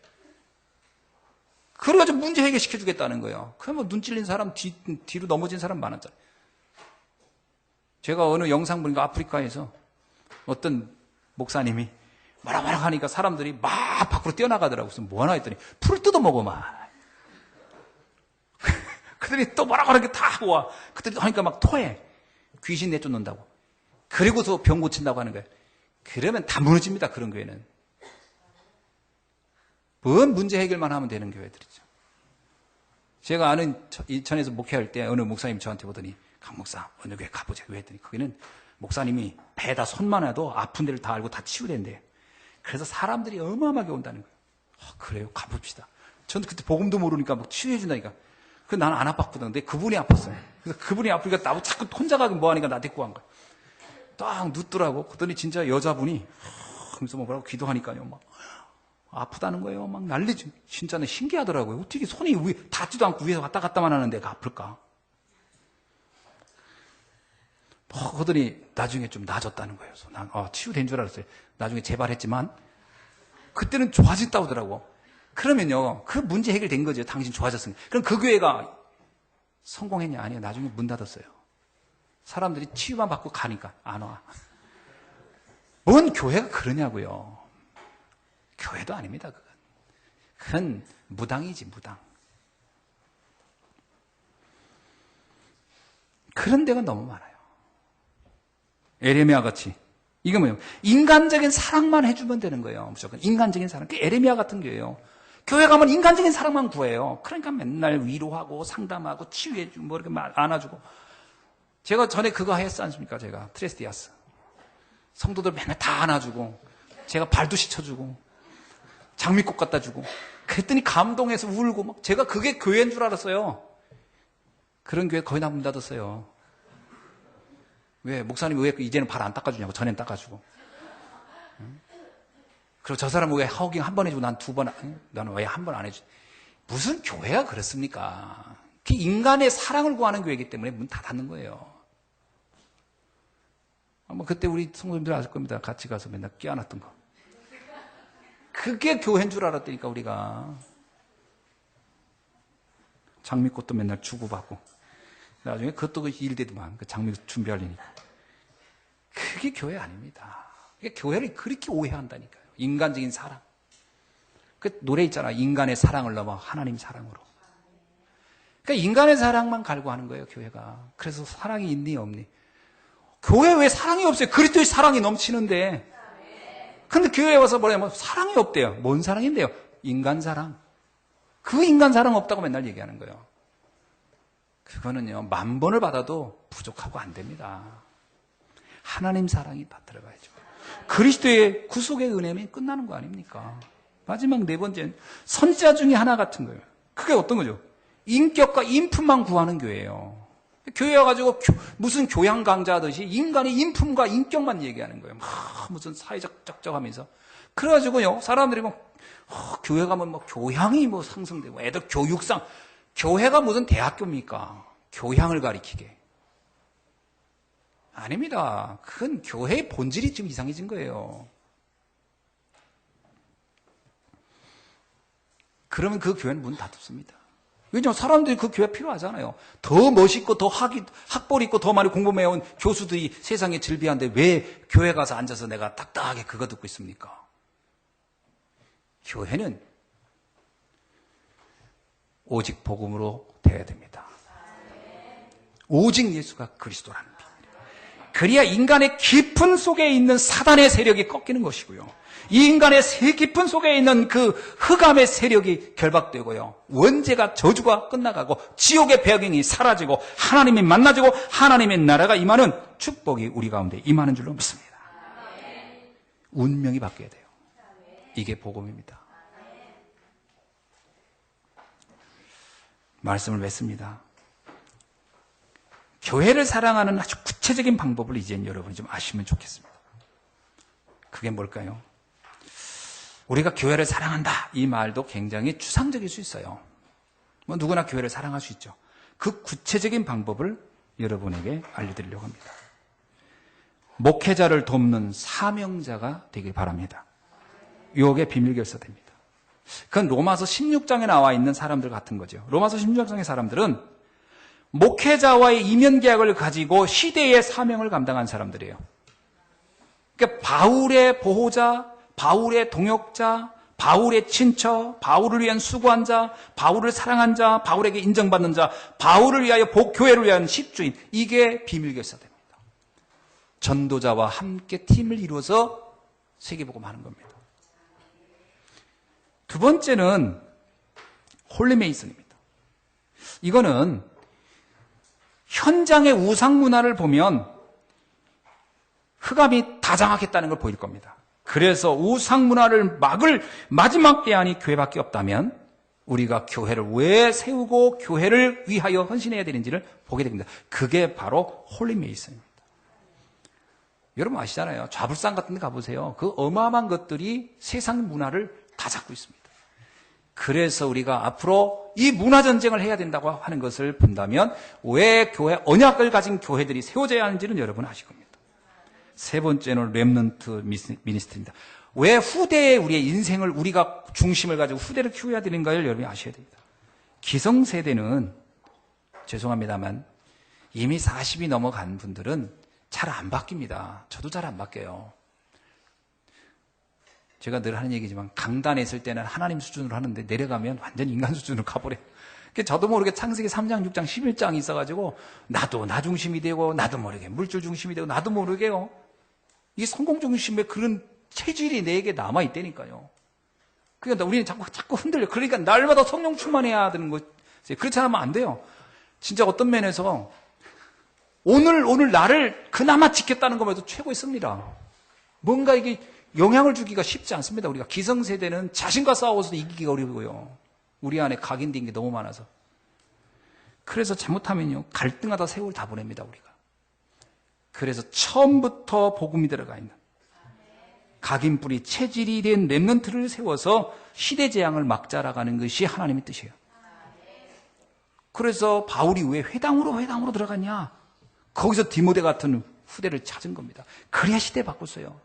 그래가지고 문제 해결시켜 주겠다는 거예요. 그러면 눈 찔린 사람 뒤로 넘어진 사람 많았잖아요. 제가 어느 영상 보니까 아프리카에서 어떤 목사님이 뭐라 하니까 사람들이 막 밖으로 뛰어나가더라고요. 그래서 뭐 하나 했더니 풀 뜯어 먹어 막. 그들이 또 뭐라고 하는 게 다 하고 와. 그들이 하니까 막 토해. 귀신 내쫓는다고. 그리고서 병 고친다고 하는 거예요. 그러면 다 무너집니다. 그런 교회는. 뭔 문제 해결만 하면 되는 교회들이죠. 제가 아는 인천에서 목회할 때 어느 목사님이 저한테 보더니 강 목사 어느 교회 가보자 했더니 거기는 목사님이 배에다 손만 해도 아픈 데를 다 알고 다 치유된대요. 그래서 사람들이 어마어마하게 온다는 거예요. 그래요? 가봅시다. 저는 그때 복음도 모르니까 막 치유해 준다니까. 나는 안 아팠거든. 근데 그분이 아팠어요. 그래서 그분이 아프니까 나보고 자꾸 혼자 가기 뭐하니까 나 데리고 간 거야. 딱 눕더라고. 그랬더니 진짜 여자분이 하면서 뭐라고 기도하니까요. 막 아프다는 거예요. 막 난리지. 진짜는 신기하더라고요. 어떻게 손이 닿지도 않고 위에서 왔다 갔다만 하는데 아플까? 그러더니 나중에 좀 나아졌다는 거예요. 난 치유된 줄 알았어요. 나중에 재발했지만 그때는 좋아졌다고 하더라고. 그러면요, 그 문제 해결된 거죠. 당신 좋아졌으니까. 그럼 그 교회가 성공했냐? 아니요. 나중에 문 닫았어요. 사람들이 치유만 받고 가니까 안 와. 뭔 교회가 그러냐고요. 교회도 아닙니다. 그건 무당이지, 무당. 그런 데가 너무 많아요. 에레미야 같이. 이거 뭐예요? 인간적인 사랑만 해주면 되는 거예요. 무조건 인간적인 사랑. 그 에레미야 같은 교회예요. 교회 가면 인간적인 사랑만 구해요. 그러니까 맨날 위로하고 상담하고 치유해주고 뭐 이렇게 안아주고. 제가 전에 그거 했지 않습니까? 제가 트레스디아스. 성도들 맨날 다 안아주고 제가 발도 씻어주고 장미꽃 갖다 주고 그랬더니 감동해서 울고 막 제가 그게 교회인 줄 알았어요. 그런 교회 거의 다 문 닫았어요. 왜? 목사님이 왜 이제는 발 안 닦아주냐고. 전엔 닦아주고. 그리고 저 사람은 왜 하우깅 한 번 해주고 난 두 번, 나는 왜 한 번 안 해주지? 무슨 교회가 그렇습니까? 인간의 사랑을 구하는 교회이기 때문에 문 다 닫는 거예요. 아마 그때 우리 성도님들 아실 겁니다. 같이 가서 맨날 끼안았던 거. 그게 교회인 줄 알았다니까, 우리가. 장미꽃도 맨날 주고받고. 나중에 그것도 일되더만. 그 장미꽃 준비하려니까. 그게 교회 아닙니다. 교회를 그렇게 오해한다니까요. 인간적인 사랑. 그 노래 있잖아. 인간의 사랑을 넘어 하나님 사랑으로. 그러니까 인간의 사랑만 갈구하는 거예요, 교회가. 그래서 사랑이 있니, 없니? 교회 왜 사랑이 없어요? 그리스도의 사랑이 넘치는데. 근데 교회에 와서 뭐냐면 사랑이 없대요. 뭔 사랑인데요? 인간 사랑. 그 인간 사랑 없다고 맨날 얘기하는 거예요. 그거는요, 10,000번을 받아도 부족하고 안 됩니다. 하나님 사랑이 다 들어가야죠. 그리스도의 구속의 은혜면 끝나는 거 아닙니까? 마지막 4번째는 선지자 중에 하나 같은 거예요. 그게 어떤 거죠? 인격과 인품만 구하는 교회예요. 교회 와가지고 무슨 교양 강좌 하듯이 인간의 인품과 인격만 얘기하는 거예요. 무슨 사회적 적적하면서. 그래가지고요, 사람들이 교회 가면 교양이 상승되고 애들 교육상, 교회가 무슨 대학교입니까? 교양을 가리키게. 아닙니다. 그건 교회의 본질이 지금 이상해진 거예요. 그러면 그 교회는 문 닫습니다. 왜냐하면 사람들이 그 교회 필요하잖아요. 더 멋있고 더 학벌 있고 더 많이 공부해온 교수들이 세상에 즐비한데 왜 교회 가서 앉아서 내가 딱딱하게 그거 듣고 있습니까? 교회는 오직 복음으로 되어야 됩니다. 오직 예수가 그리스도라는 비밀. 그래야 인간의 깊은 속에 있는 사단의 세력이 꺾이는 것이고요. 이 인간의 깊은 속에 있는 그 흑암의 세력이 결박되고요. 원죄가 저주가 끝나가고 지옥의 배경이 사라지고 하나님이 만나지고 하나님의 나라가 임하는 축복이 우리 가운데 임하는 줄로 믿습니다. 운명이 바뀌어야 돼요. 이게 복음입니다. 말씀을 맺습니다. 교회를 사랑하는 아주 구체적인 방법을 이제 여러분이 좀 아시면 좋겠습니다. 그게 뭘까요? 우리가 교회를 사랑한다 이 말도 굉장히 추상적일 수 있어요. 누구나 교회를 사랑할 수 있죠. 그 구체적인 방법을 여러분에게 알려드리려고 합니다. 목회자를 돕는 사명자가 되길 바랍니다. 유혹의 비밀결서됩니다. 그건 로마서 16장에 나와 있는 사람들 같은 거죠. 로마서 16장의 사람들은 목회자와의 이면계약을 가지고 시대의 사명을 감당한 사람들이에요. 그러니까 바울의 보호자, 바울의 동역자, 바울의 친처, 바울을 위한 수고한 자, 바울을 사랑한 자, 바울에게 인정받는 자, 바울을 위하여 교회를 위한 십주인, 이게 비밀결사됩니다. 전도자와 함께 팀을 이루어서 세계복음하는 겁니다. 두 번째는 홀리메이슨입니다. 이거는 현장의 우상 문화를 보면 흑암이 다 장악했다는 걸 보일 겁니다. 그래서 우상 문화를 막을 마지막 대안이 교회밖에 없다면 우리가 교회를 왜 세우고 교회를 위하여 헌신해야 되는지를 보게 됩니다. 그게 바로 홀리메이슨입니다. 여러분 아시잖아요. 좌불상 같은 데 가보세요. 그 어마어마한 것들이 세상 문화를 다 잡고 있습니다. 그래서 우리가 앞으로 이 문화전쟁을 해야 된다고 하는 것을 본다면 왜 교회, 언약을 가진 교회들이 세워져야 하는지는 여러분 아실 겁니다. 세 번째는 렘넌트 미니스트리입니다. 왜 후대에 우리의 인생을 우리가 중심을 가지고 후대를 키워야 되는가를 여러분이 아셔야 됩니다. 기성세대는 죄송합니다만 이미 40이 넘어간 분들은 잘 안 바뀝니다. 저도 잘 안 바뀌어요. 제가 늘 하는 얘기지만 강단에 있을 때는 하나님 수준으로 하는데 내려가면 완전 인간 수준으로 가버려요. 저도 모르게 창세기 3장, 6장, 11장이 있어가지고 나도 나 중심이 되고 나도 모르게 물질 중심이 되고 나도 모르게요. 이 성공 중심의 그런 체질이 내게 남아있다니까요. 그러니까 우리는 자꾸 흔들려. 그러니까 날마다 성령 충만해야 되는 거지. 그렇지 않으면 안 돼요. 진짜 어떤 면에서 오늘 나를 그나마 지켰다는 것만 해도 최고의 승리라. 뭔가 이게 영향을 주기가 쉽지 않습니다. 우리가 기성세대는 자신과 싸워서도 이기기가 어려고요. 우리 안에 각인된 게 너무 많아서. 그래서 잘못하면요, 갈등하다 세월 다 보냅니다, 우리가. 그래서 처음부터 복음이 들어가 있는 각인뿌리 체질이 된 렘넌트를 세워서 시대 재앙을 막자라가는 것이 하나님의 뜻이에요. 그래서 바울이 왜 회당으로 들어갔냐? 거기서 디모데 같은 후대를 찾은 겁니다. 그래야 시대 바꿨어요.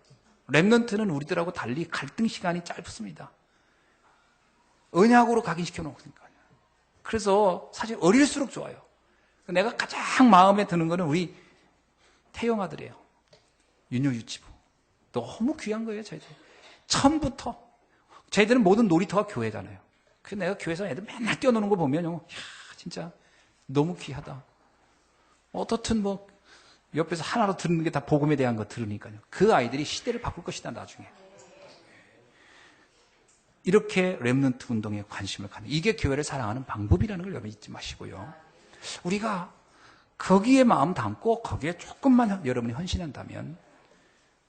렘넌트는 우리들하고 달리 갈등 시간이 짧습니다. 언약으로 각인시켜 놓으니까요. 그래서 사실 어릴수록 좋아요. 내가 가장 마음에 드는 거는 우리 태영아들이에요. 윤효유치부. 너무 귀한 거예요, 저희들. 처음부터. 저희들은 모든 놀이터가 교회잖아요. 그래서 내가 교회에서 애들 맨날 뛰어노는 거 보면요. 이야, 진짜 너무 귀하다. 어떻든 옆에서 하나로 듣는 게 다 복음에 대한 거 들으니까요. 그 아이들이 시대를 바꿀 것이다, 나중에. 이렇게 렘넌트 운동에 관심을 갖는, 이게 교회를 사랑하는 방법이라는 걸 여러분 잊지 마시고요. 우리가 거기에 마음 담고 거기에 조금만 여러분이 헌신한다면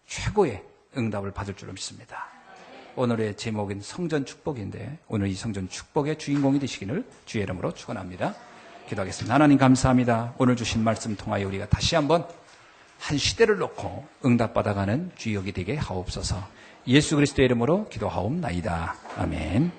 최고의 응답을 받을 줄로 믿습니다. 오늘의 제목은 성전 축복인데 오늘 이 성전 축복의 주인공이 되시기를 주의 이름으로 축원합니다. 기도하겠습니다. 하나님 감사합니다. 오늘 주신 말씀 통하여 우리가 다시 한번 한 시대를 놓고 응답받아가는 주역이 되게 하옵소서. 예수 그리스도의 이름으로 기도하옵나이다. 아멘.